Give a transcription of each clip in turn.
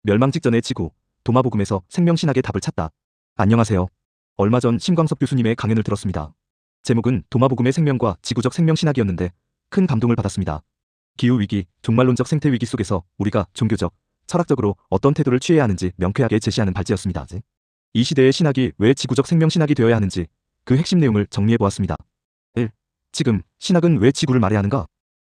멸망 직전의 지구, 도마복음에서 생명신학의 답을 찾다. 안녕하세요. 얼마 전 심광섭 교수님의 강연을 들었습니다. 제목은 도마복음의 생명과 지구적 생명신학이었는데 큰 감동을 받았습니다. 기후위기, 종말론적 생태위기 속에서 우리가 종교적, 철학적으로 어떤 태도를 취해야 하는지 명쾌하게 제시하는 발제였습니다. 이 시대의 신학이 왜 지구적 생명신학이 되어야 하는지 그 핵심 내용을 정리해보았습니다. 1. 지금 신학은 왜 지구를 말해야 하는가?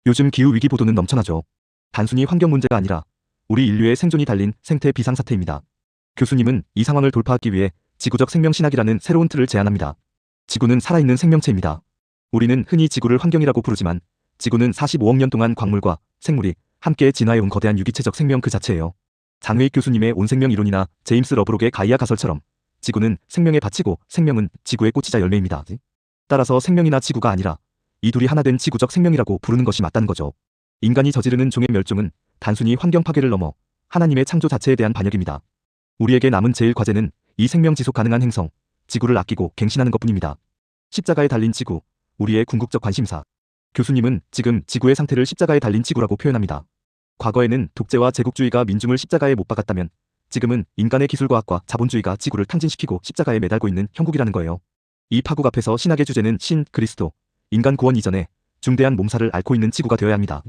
요즘 기후위기 보도는 넘쳐나죠. 단순히 환경 문제가 아니라 우리 인류의 생존이 달린 생태 비상사태입니다. 교수님은 이 상황을 돌파하기 위해 지구적 생명신학이라는 새로운 틀을 제안합니다. 지구는 살아있는 생명체입니다. 우리는 흔히 지구를 환경이라고 부르지만 지구는 45억 년 동안 광물과 생물이 함께 진화해온 거대한 유기체적 생명 그 자체예요. 장의익 교수님의 온생명 이론이나 제임스 러브록의 가이아 가설처럼 지구는 생명에 바치고 생명은 지구의 꽃이자 열매입니다. 따라서 생명이나 지구가 아니라 이 둘이 하나 된 지구적 생명이라고 부르는 것이 맞다는 거죠. 인간이 저지르는 종의 멸종은 단순히 환경 파괴를 넘어 하나님의 창조 자체에 대한 반역입니다. 우리에게 남은 제일 과제는 이 생명 지속 가능한 행성, 지구를 아끼고 갱신하는 것뿐입니다. 십자가에 달린 지구, 우리의 궁극적 관심사. 교수님은 지금 지구의 상태를 십자가에 달린 지구라고 표현합니다. 과거에는 독재와 제국주의가 민중을 십자가에 못 박았다면 지금은 인간의 기술과학과 자본주의가 지구를 탕진시키고 십자가에 매달고 있는 형국이라는 거예요. 이 파국 앞에서 신학의 주제는 신, 그리스도, 인간 구원 이전에 중대한 몸살을 앓고 있는 지구가 되어야 합니다.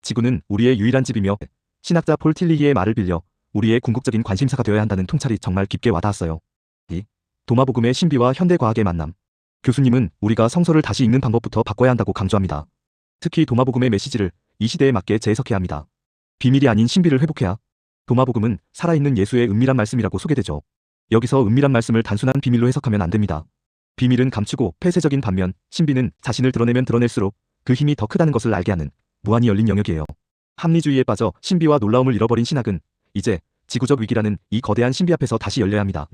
지구는 우리의 유일한 집이며 신학자 폴 틸리히의 말을 빌려 우리의 궁극적인 관심사가 되어야 한다는 통찰이 정말 깊게 와닿았어요. 2. 도마복음의 신비와 현대과학의 만남. 교수님은 우리가 성서를 다시 읽는 방법부터 바꿔야 한다고 강조합니다. 특히 도마복음의 메시지를 이 시대에 맞게 재해석해야 합니다. 비밀이 아닌 신비를 회복해야. 도마복음은 살아있는 예수의 은밀한 말씀이라고 소개되죠. 여기서 은밀한 말씀을 단순한 비밀로 해석하면 안 됩니다. 비밀은 감추고 폐쇄적인 반면 신비는 자신을 드러내면 드러낼수록 그 힘이 더 크다는 것을 알게 하는 무한히 열린 영역이에요. 합리주의에 빠져 신비와 놀라움을 잃어버린 신학은 이제 지구적 위기라는 이 거대한 신비 앞에서 다시 열려야 합니다.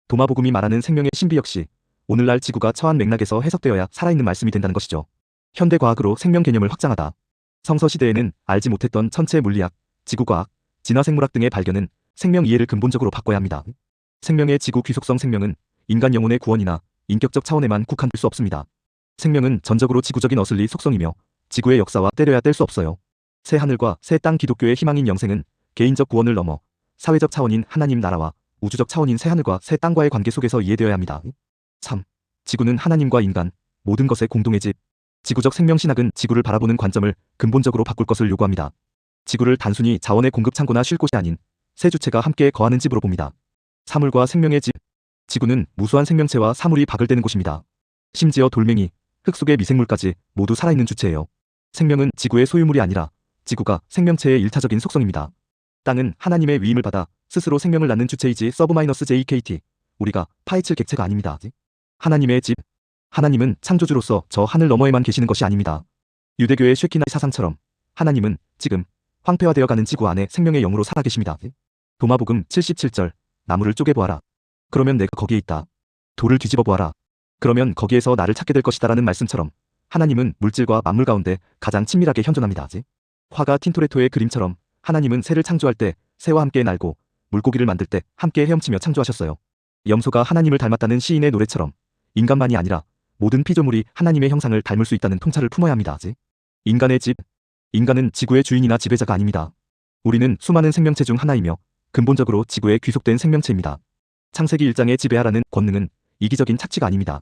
도마복음이 말하는 생명의 신비 역시 오늘날 지구가 처한 맥락에서 해석되어야 살아있는 말씀이 된다는 것이죠. 현대과학으로 생명 개념을 확장하다. 성서시대에는 알지 못했던 천체 물리학, 지구과학, 진화생물학 등의 발견은 생명 이해를 근본적으로 바꿔야 합니다. 생명의 지구 귀속성 생명은 인간 영혼의 구원이나 인격적 차원에만 국한될 수 없습니다. 생명은 전적으로 지구적인 어슬리 속성이며 지구의 역사와 때려야 뗄 수 없어요. 새 하늘과 새 땅 기독교의 희망인 영생은 개인적 구원을 넘어 사회적 차원인 하나님 나라와 우주적 차원인 새 하늘과 새 땅과의 관계 속에서 이해되어야 합니다. 3. 지구는 하나님과 인간, 모든 것의 공동의 집. 지구적 생명신학은 지구를 바라보는 관점을 근본적으로 바꿀 것을 요구합니다. 지구를 단순히 자원의 공급 창고나 쉴 곳이 아닌 세 주체가 함께 거하는 집으로 봅니다. 사물과 생명의 집. 지구는 무수한 생명체와 사물이 바글대는 곳입니다. 심지어 돌멩이, 흙 속의 미생물까지 모두 살아있는 주체예요. 생명은 지구의 소유물이 아니라 지구가 생명체의 일차적인 속성입니다. 땅은 하나님의 위임을 받아 스스로 생명을 낳는 주체이지 -JKT. 우리가 파헤칠 객체가 아닙니다. 하나님의 집. 하나님은 창조주로서 저 하늘 너머에만 계시는 것이 아닙니다. 유대교의 쉐키나 사상처럼 하나님은 지금 황폐화되어가는 지구 안에 생명의 영으로 살아계십니다. 도마복음 77절. 나무를 쪼개보아라. 그러면 내가 거기에 있다. 돌을 뒤집어 보아라. 그러면 거기에서 나를 찾게 될 것이다라는 말씀처럼 하나님은 물질과 만물 가운데 가장 친밀하게 현존합니다. 화가 틴토레토의 그림처럼 하나님은 새를 창조할 때 새와 함께 날고 물고기를 만들 때 함께 헤엄치며 창조하셨어요. 염소가 하나님을 닮았다는 시인의 노래처럼 인간만이 아니라 모든 피조물이 하나님의 형상을 닮을 수 있다는 통찰을 품어야 합니다. 인간의 집. 인간은 지구의 주인이나 지배자가 아닙니다. 우리는 수많은 생명체 중 하나이며 근본적으로 지구에 귀속된 생명체입니다. 창세기 1장의 지배하라는 권능은 이기적인 착취가 아닙니다.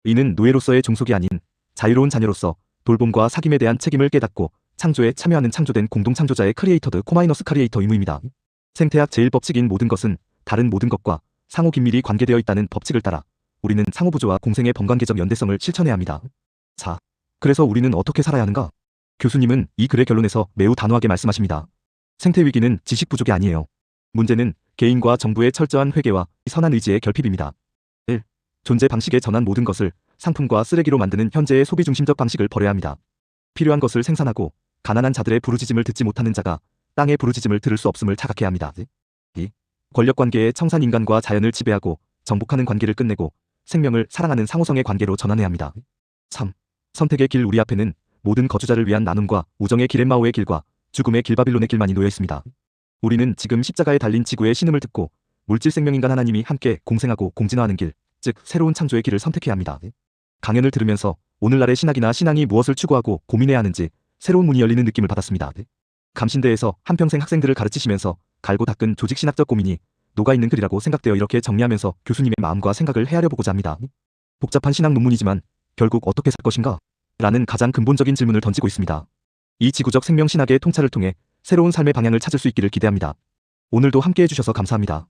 이는 노예로서의 종속이 아닌 자유로운 자녀로서 돌봄과 사귐에 대한 책임을 깨닫고 창조에 참여하는 창조된 공동창조자의 크리에이터드 코마이너스 크리에이터 의무입니다. 생태학 제1법칙인 모든 것은 다른 모든 것과 상호 긴밀히 관계되어 있다는 법칙을 따라 우리는 상호부조와 공생의 번관계적 연대성을 실천해야 합니다. 4. 그래서 우리는 어떻게 살아야 하는가? 교수님은 이 글의 결론에서 매우 단호하게 말씀하십니다. 생태위기는 지식 부족이 아니에요. 문제는 개인과 정부의 철저한 회개와 선한 의지의 결핍입니다. 1. 존재 방식에 전환 모든 것을 상품과 쓰레기로 만드는 현재의 소비 중심적 방식을 버려야 합니다. 필요한 것을 생산하고 가난한 자들의 부르짖음을 듣지 못하는 자가 땅의 부르짖음을 들을 수 없음을 자각해야 합니다. 2. 권력관계의 청산 인간과 자연을 지배하고 정복하는 관계를 끝내고 생명을 사랑하는 상호성의 관계로 전환해야 합니다. 3. 선택의 길. 우리 앞에는 모든 거주자를 위한 나눔과 우정의 길 엠마오의 길과 죽음의 길 바빌론의 길만이 놓여 있습니다. 우리는 지금 십자가에 달린 지구의 신음을 듣고 물질 생명인간 하나님이 함께 공생하고 공진화하는 길, 즉 새로운 창조의 길을 선택해야 합니다. 강연을 들으면서 오늘날의 신학이나 신앙이 무엇을 추구하고 고민해야 하는지 새로운 문이 열리는 느낌을 받았습니다. 감신대에서 한평생 학생들을 가르치시면서 갈고 닦은 조직신학적 고민이 녹아있는 글이라고 생각되어 이렇게 정리하면서 교수님의 마음과 생각을 헤아려보고자 합니다. 복잡한 신학 논문이지만 결국 어떻게 살 것인가? 라는 가장 근본적인 질문을 던지고 있습니다. 이 지구적 생명신학의 통찰을 통해 새로운 삶의 방향을 찾을 수 있기를 기대합니다. 오늘도 함께해 주셔서 감사합니다.